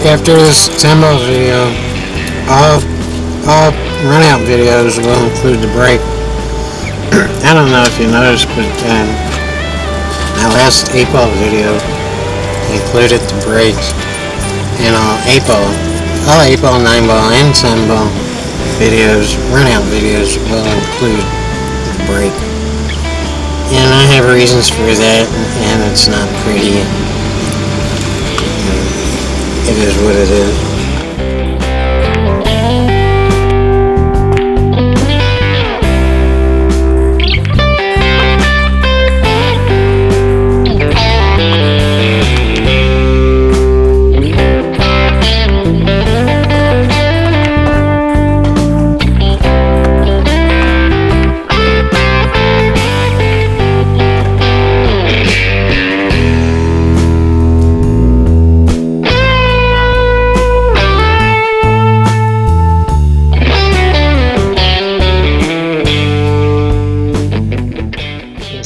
After this 10 ball video, all runout videos will include the break. I don't know if you noticed, but my last 8 ball video included the breaks, and all 8 ball, 9 ball, and 10 ball videos, runout videos will include the break. And I have reasons for that, and it's not pretty. It is what it is.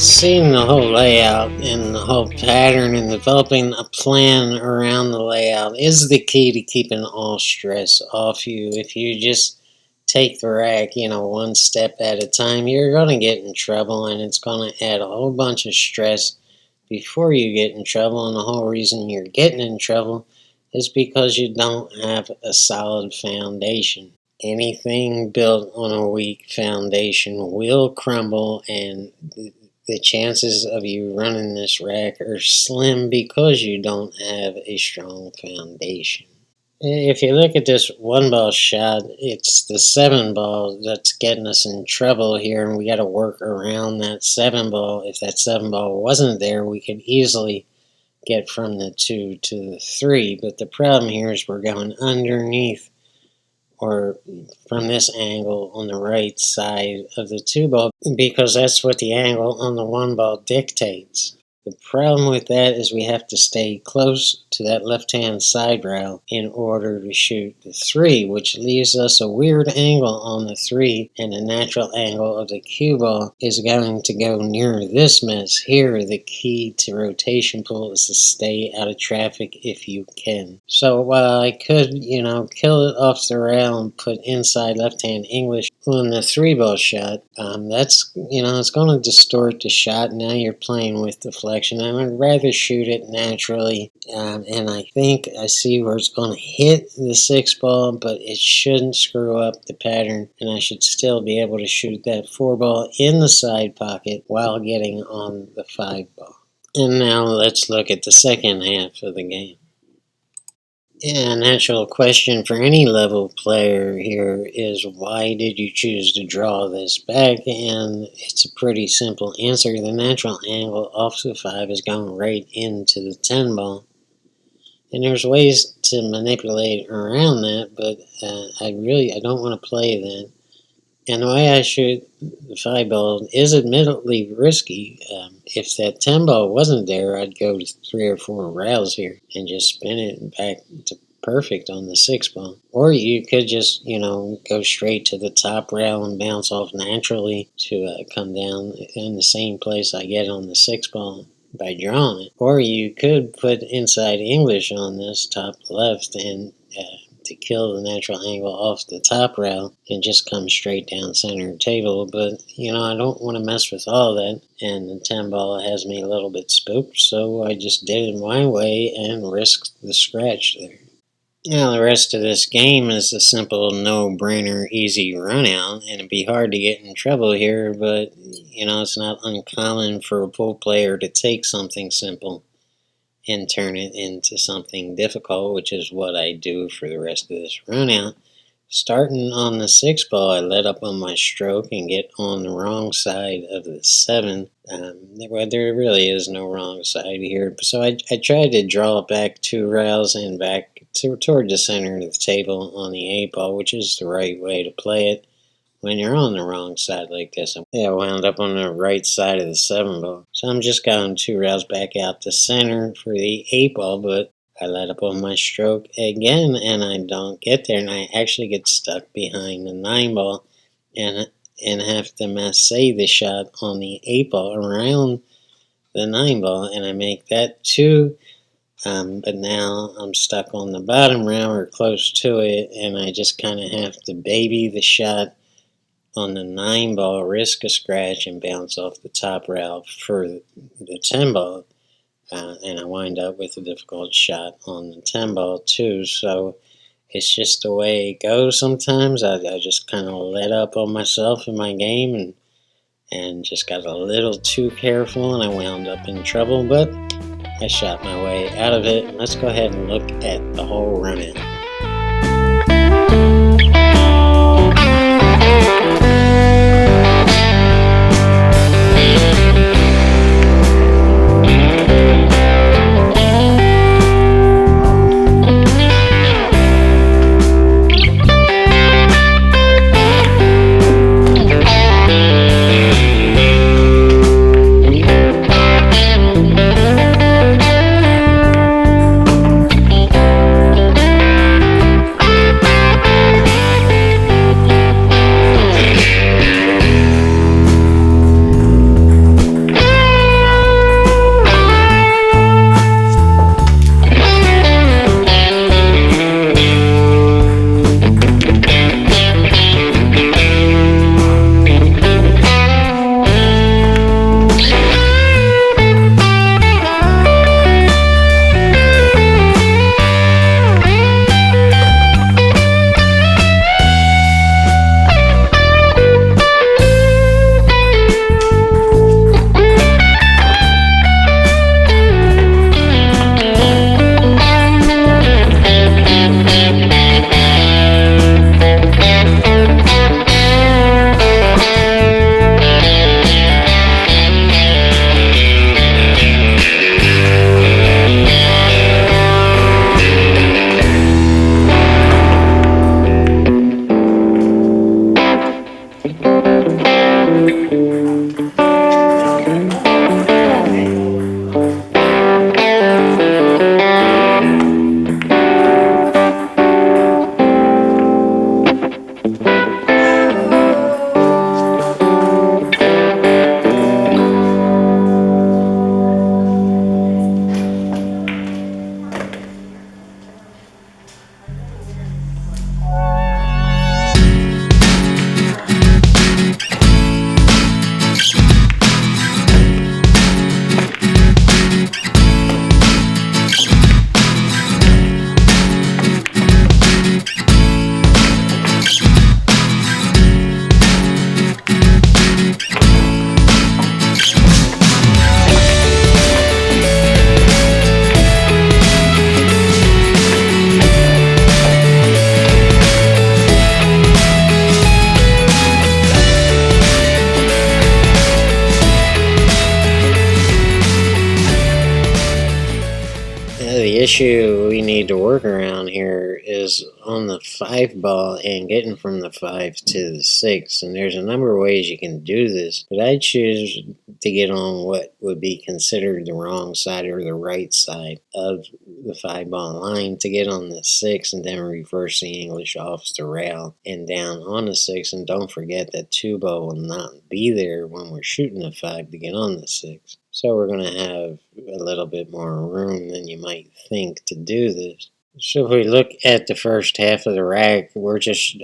Seeing the whole layout and the whole pattern and developing a plan around the layout is the key to keeping all stress off you. If you just take the rack, one step at a time, you're going to get in trouble, and it's going to add a whole bunch of stress before you get in trouble. And the whole reason you're getting in trouble is because you don't have a solid foundation. Anything built on a weak foundation will crumble, and the chances of you running this rack are slim because you don't have a strong foundation. If you look at this 1 ball shot, it's the 7 ball that's getting us in trouble here, and we got to work around that 7 ball. If that 7 ball wasn't there, we could easily get from the 2 to the 3, but the problem here is we're going underneath, or from this angle on the right side of the 2 ball, because that's what the angle on the 1 ball dictates. The problem with that is we have to stay close to that left-hand side rail in order to shoot the 3, which leaves us a weird angle on the 3, and the natural angle of the cue ball is going to go near this mess here. The key to rotation pool is to stay out of traffic if you can. So while I could, kill it off the rail and put inside left-hand English on the 3 ball shot, that's, it's going to distort the shot. Now you're playing with deflection. I would rather shoot it naturally, and I think I see where it's going to hit the 6 ball, but it shouldn't screw up the pattern, and I should still be able to shoot that 4 ball in the side pocket while getting on the 5 ball. And now let's look at the second half of the game. Yeah, a natural question for any level player here is, why did you choose to draw this back? And it's a pretty simple answer. The natural angle off the 5 is going right into the 10 ball. And there's ways to manipulate around that, but I don't want to play that. And the way I shoot the 5 ball is admittedly risky. If that 10 ball wasn't there, I'd go to 3 or 4 rails here and just spin it back to perfect on the 6 ball. Or you could just, go straight to the top rail and bounce off naturally to come down in the same place I get on the 6 ball by drawing it. Or you could put inside English on this top left and to kill the natural angle off the top rail and just come straight down center table. But, I don't want to mess with all that, and the 10 ball has me a little bit spooked, so I just did it my way and risked the scratch there. Now, the rest of this game is a simple, no-brainer, easy run-out, and it'd be hard to get in trouble here, but, it's not uncommon for a pool player to take something simple and turn it into something difficult, which is what I do for the rest of this run-out. Starting on the 6 ball, I let up on my stroke and get on the wrong side of the 7. There really is no wrong side here. So I tried to draw back 2 rails and back toward the center of the table on the 8 ball, which is the right way to play it. when you're on the wrong side like this. I wound up on the right side of the 7 ball. So I'm just going 2 rails back out the center for the 8 ball, but I let up on my stroke again and I don't get there, and I actually get stuck behind the 9 ball and have to massage the shot on the 8 ball around the 9 ball, and I make that 2. But now I'm stuck on the bottom rail or close to it, and I just kind of have to baby the shot on the 9 ball, risk a scratch, and bounce off the top rail for the 10 ball. And I wind up with a difficult shot on the 10 ball too. So it's just the way it goes sometimes. I just kind of let up on myself in my game and just got a little too careful, and I wound up in trouble. But I shot my way out of it. Let's go ahead and look at the whole runout. The issue we need to work around here is on the 5 ball and getting from the 5 to the 6. And there's a number of ways you can do this, but I choose to get on what would be considered the wrong side or the right side of the 5 ball line to get on the 6, and then reverse the English off the rail and down on the 6. And don't forget that 2 ball will not be there when we're shooting the 5 to get on the 6. So we're going to have a little bit more room than you might think to do this. So if we look at the first half of the rack, we're just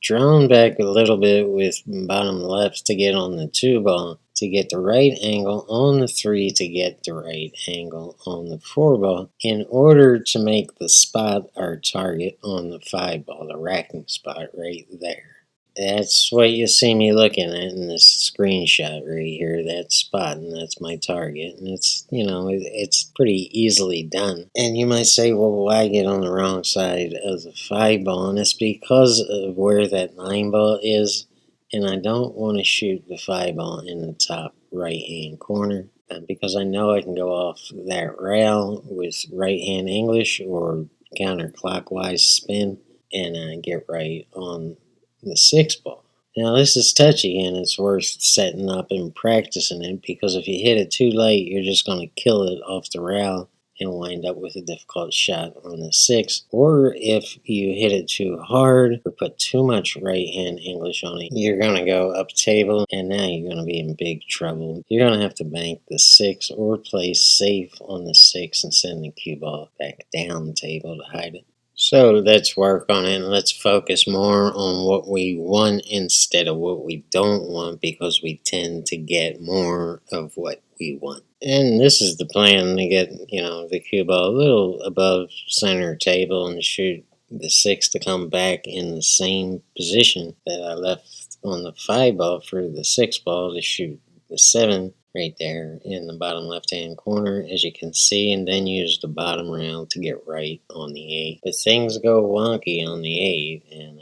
drawn back a little bit with bottom left to get on the 2 ball, to get the right angle on the 3, to get the right angle on the 4 ball, in order to make the spot our target on the 5 ball, the racking spot right there. That's what you see me looking at in this screenshot right here, that spot, and that's my target. And it's, it's pretty easily done. And you might say, well, why get on the wrong side of the 5 ball? And it's because of where that 9 ball is, and I don't want to shoot the 5 ball in the top right-hand corner, because I know I can go off that rail with right-hand English or counterclockwise spin and get right on the 6 ball. Now this is touchy and it's worth setting up and practicing it because if you hit it too late, you're just going to kill it off the rail and wind up with a difficult shot on the 6. Or if you hit it too hard or put too much right hand English on it, you're going to go up table and now you're going to be in big trouble. You're going to have to bank the 6 or play safe on the 6 and send the cue ball back down the table to hide it. So let's work on it and let's focus more on what we want instead of what we don't want because we tend to get more of what we want. And this is the plan to get, the cue ball a little above center table and shoot the 6 to come back in the same position that I left on the 5 ball for the 6 ball to shoot the 7 right there in the bottom left hand corner, as you can see, and then use the bottom rail to get right on the 8. But things go wonky on the 8, and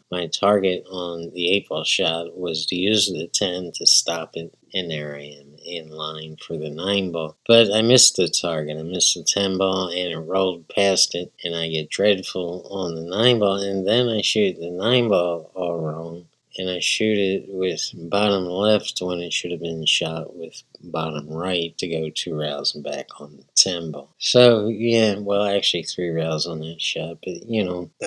my target on the 8 ball shot was to use the 10 to stop it, and there I am in line for the 9 ball. But I missed the target. I missed the 10 ball, and it rolled past it, and I get dreadful on the 9 ball, and then I shoot the 9 ball all wrong. And I shoot it with bottom left when it should have been shot with bottom right to go 2 rails and back on the 10 ball. So, actually 3 rails on that shot. But,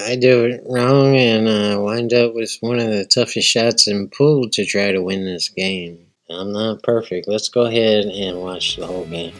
I do it wrong and wind up with one of the toughest shots in pool to try to win this game. I'm not perfect. Let's go ahead and watch the whole game.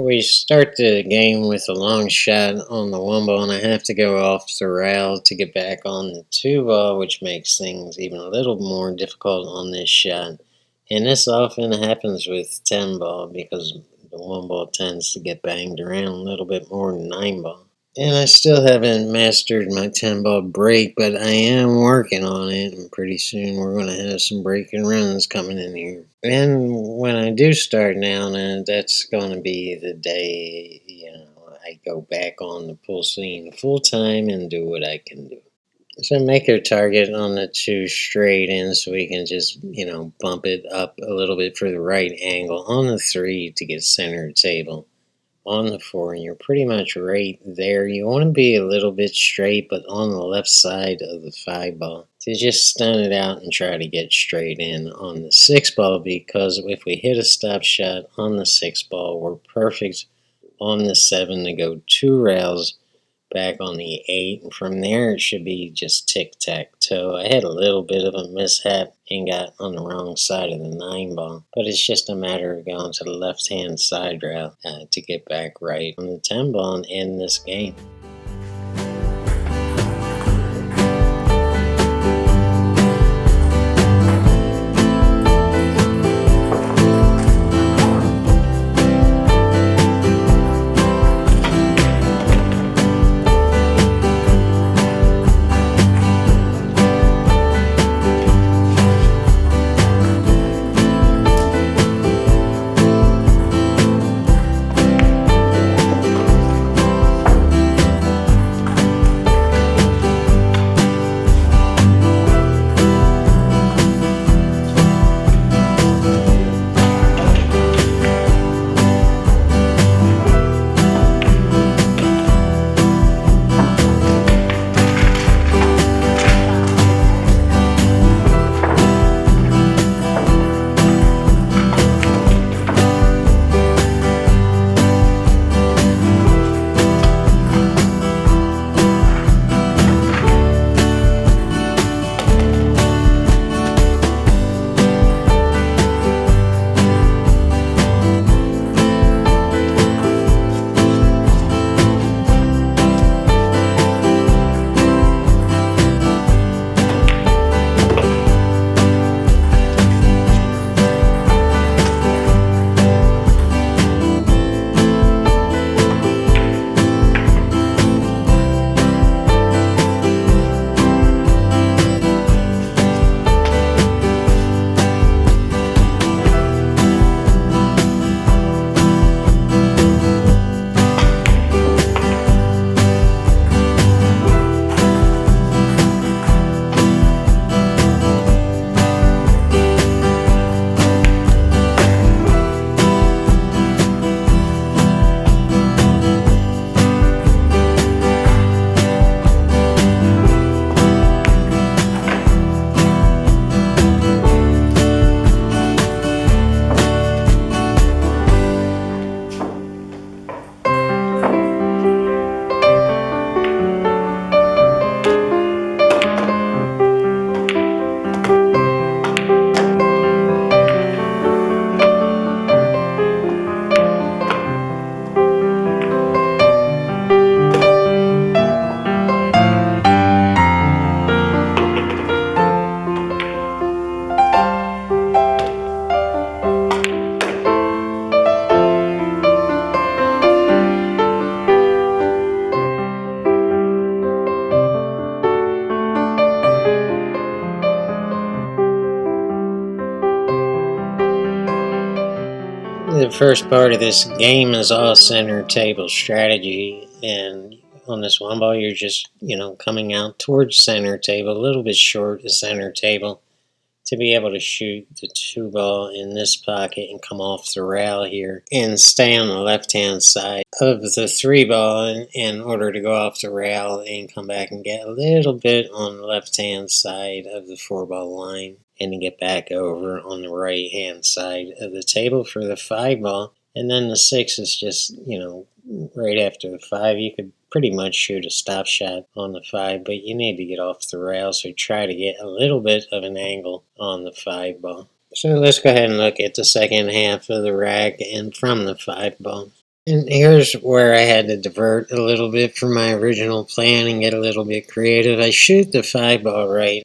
We start the game with a long shot on the 1 ball, and I have to go off the rail to get back on the 2 ball, which makes things even a little more difficult on this shot. And this often happens with 10 ball because The 1 ball tends to get banged around a little bit more than 9 ball. And I still haven't mastered my 10 ball break, but I am working on it, and pretty soon we're going to have some breaking runs coming in here. And when I do start now, that's going to be the day, I go back on the pool scene full time and do what I can do. So make your target on the 2 straight in so we can just, bump it up a little bit for the right angle. On the 3 to get center table. On the 4, and you're pretty much right there. You want to be a little bit straight, but on the left side of the 5 ball to just stun it out and try to get straight in on the 6 ball, because if we hit a stop shot on the 6 ball, we're perfect on the 7 to go 2 rails back on the 8, and from there it should be just tic-tac-toe. I had a little bit of a mishap and got on the wrong side of the 9 ball, but it's just a matter of going to the left-hand side route to get back right on the 10 ball and end this game. The first part of this game is all center table strategy, and on this 1 ball, you're just, coming out towards center table, a little bit short of center table, to be able to shoot the 2 ball in this pocket and come off the rail here and stay on the left-hand side of the 3 ball in order to go off the rail and come back and get a little bit on the left-hand side of the 4-ball line and to get back over on the right-hand side of the table for the 5 ball. And then the 6 is just, right after the 5. You could pretty much shoot a stop shot on the 5, but you need to get off the rail, so try to get a little bit of an angle on the 5 ball. So let's go ahead and look at the second half of the rack and from the 5 ball. And here's where I had to divert a little bit from my original plan and get a little bit creative. I shoot the 5 ball right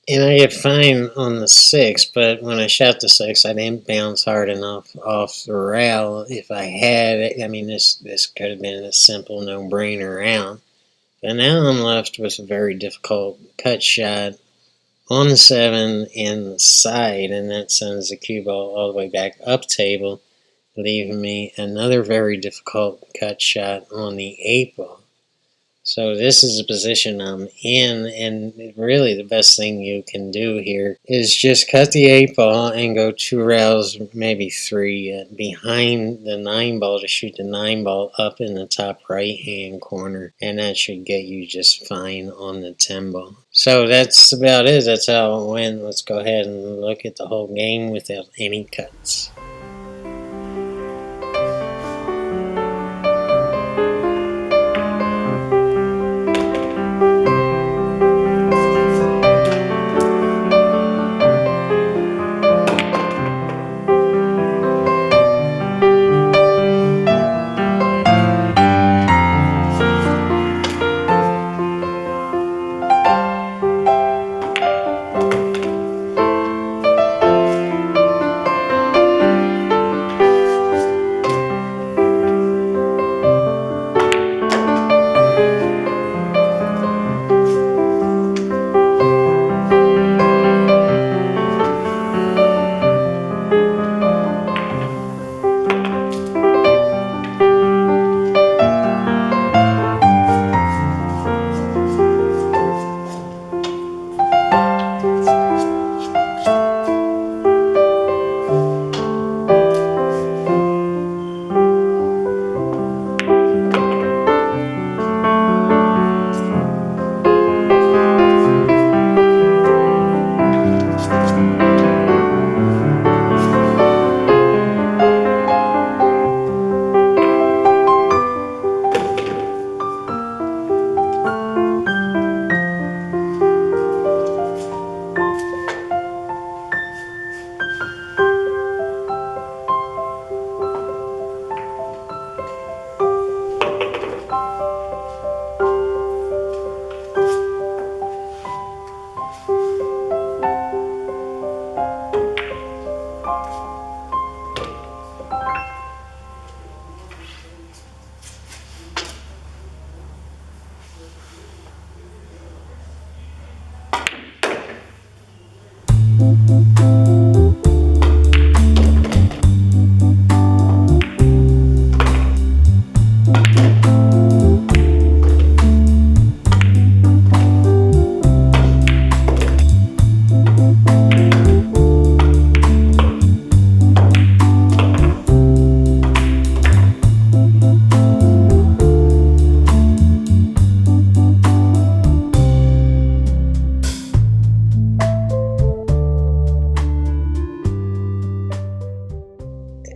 And I get fine on the six, but when I shot the six, I didn't bounce hard enough off the rail. If I had, I mean, this could have been a simple no-brainer round. But now I'm left with a very difficult cut shot on the seven and the side, and that sends the cue ball all the way back up table, leaving me another very difficult cut shot on the eight ball. So this is a position I'm in, and really the best thing you can do here is just cut the eight ball and go two rails, maybe three, behind the nine ball to shoot the nine ball up in the top right hand corner, and that should get you just fine on the 10 ball. So that's about it. That's how it went. Let's go ahead and look at the whole game without any cuts.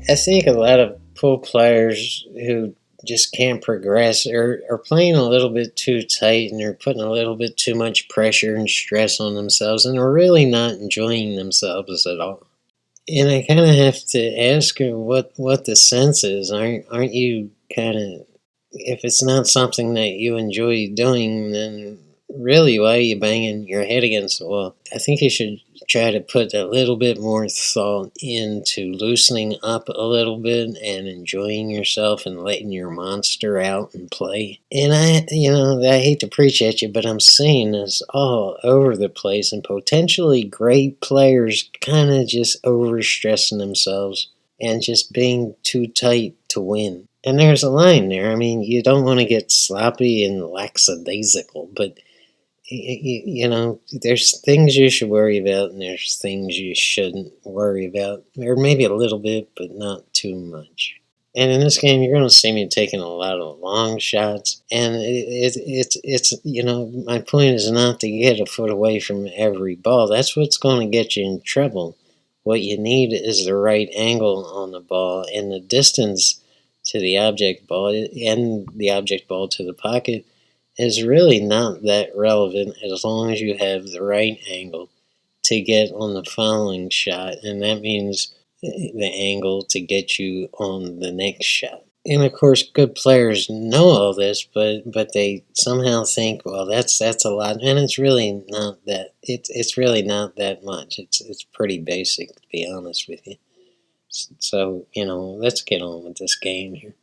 I think a lot of pool players who just can't progress are playing a little bit too tight, and they're putting a little bit too much pressure and stress on themselves, and they're really not enjoying themselves at all. And I kind of have to ask her what the sense is. Aren't you kind of, if it's not something that you enjoy doing, then really why are you banging your head against the wall? I think you should try to put a little bit more thought into loosening up a little bit and enjoying yourself and letting your monster out and play. And I hate to preach at you, but I'm seeing this all over the place, and potentially great players kind of just overstressing themselves and just being too tight to win. And there's a line there. I mean, you don't want to get sloppy and lackadaisical, but there's things you should worry about, and there's things you shouldn't worry about, or maybe a little bit, but not too much. And in this game, you're going to see me taking a lot of long shots, and it's my point is not to get a foot away from every ball. That's what's going to get you in trouble. What you need is the right angle on the ball and the distance to the object ball and the object ball to the pocket is really not that relevant as long as you have the right angle to get on the following shot, and that means the angle to get you on the next shot. And of course, good players know all this, but they somehow think, well, that's a lot, and it's really not that. It's really not that much. It's pretty basic, to be honest with you. So let's get on with this game here.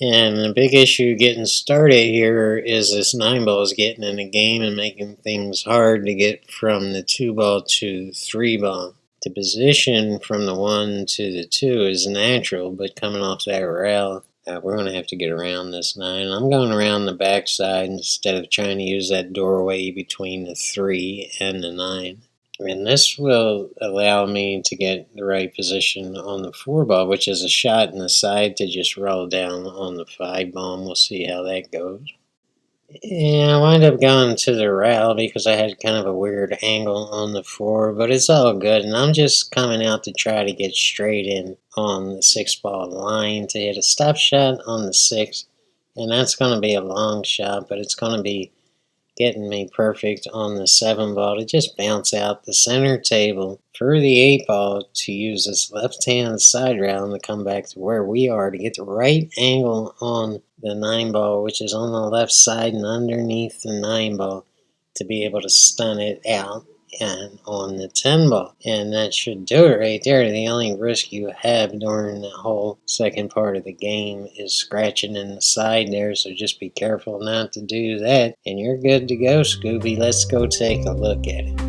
And the big issue getting started here is this 9 balls getting in the game and making things hard to get from the 2 ball to the 3 ball. The position from the 1 to the 2 is natural, but coming off that rail, we're going to have to get around this 9. I'm going around the backside instead of trying to use that doorway between the 3 and the 9. And this will allow me to get the right position on the 4 ball, which is a shot in the side to just roll down on the 5 ball. And we'll see how that goes. And I wind up going to the rail because I had kind of a weird angle on the 4, but it's all good. And I'm just coming out to try to get straight in on the 6 ball line to hit a stop shot on the 6. And that's going to be a long shot, but it's going to be getting me perfect on the 7 ball to just bounce out the center table for the 8 ball to use this left-hand side round to come back to where we are to get the right angle on the 9 ball, which is on the left side and underneath the 9 ball, to be able to stun it out and on the 10 ball. And that should do it right there. The only risk you have during the whole second part of the game is scratching in the side there, so just be careful not to do that. And you're good to go, Scooby. Let's go take a look at it.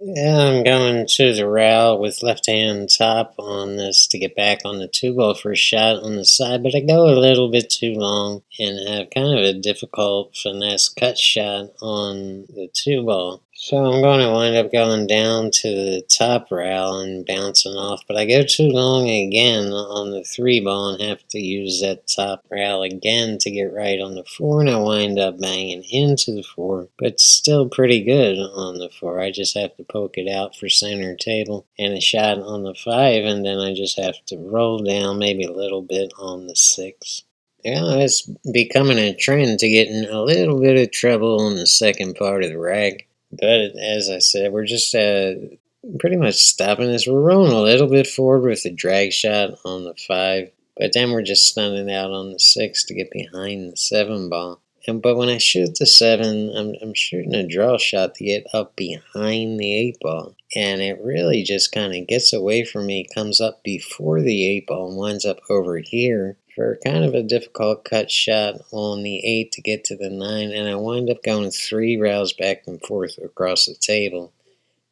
Yeah, I'm going to the rail with left-hand top on this to get back on the 2 ball for a shot on the side, but I go a little bit too long and have kind of a difficult finesse cut shot on the 2 ball. So I'm going to wind up going down to the top rail and bouncing off, but I go too long again on the 3 ball and have to use that top rail again to get right on the 4, and I wind up banging into the 4, but still pretty good on the 4. I just have to poke it out for center table and a shot on the 5, and then I just have to roll down maybe a little bit on the 6. Yeah, it's becoming a trend to get in a little bit of trouble on the second part of the rack. But as I said, we're just pretty much stopping this. We're rolling a little bit forward with the drag shot on the 5, but then we're just stunning out on the 6 to get behind the 7 ball. But when I shoot the 7, I'm shooting a draw shot to get up behind the 8 ball. And it really just kind of gets away from me, comes up before the 8 ball, and winds up over here for kind of a difficult cut shot on the 8 to get to the 9. And I wind up going 3 rails back and forth across the table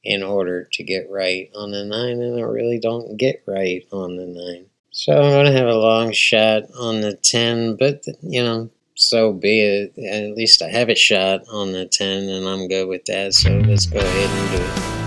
in order to get right on the 9. And I really don't get right on the 9. So I'm going to have a long shot on the 10, but, so be it. At least I have a shot on the 10, and I'm good with that. So let's go ahead and do it.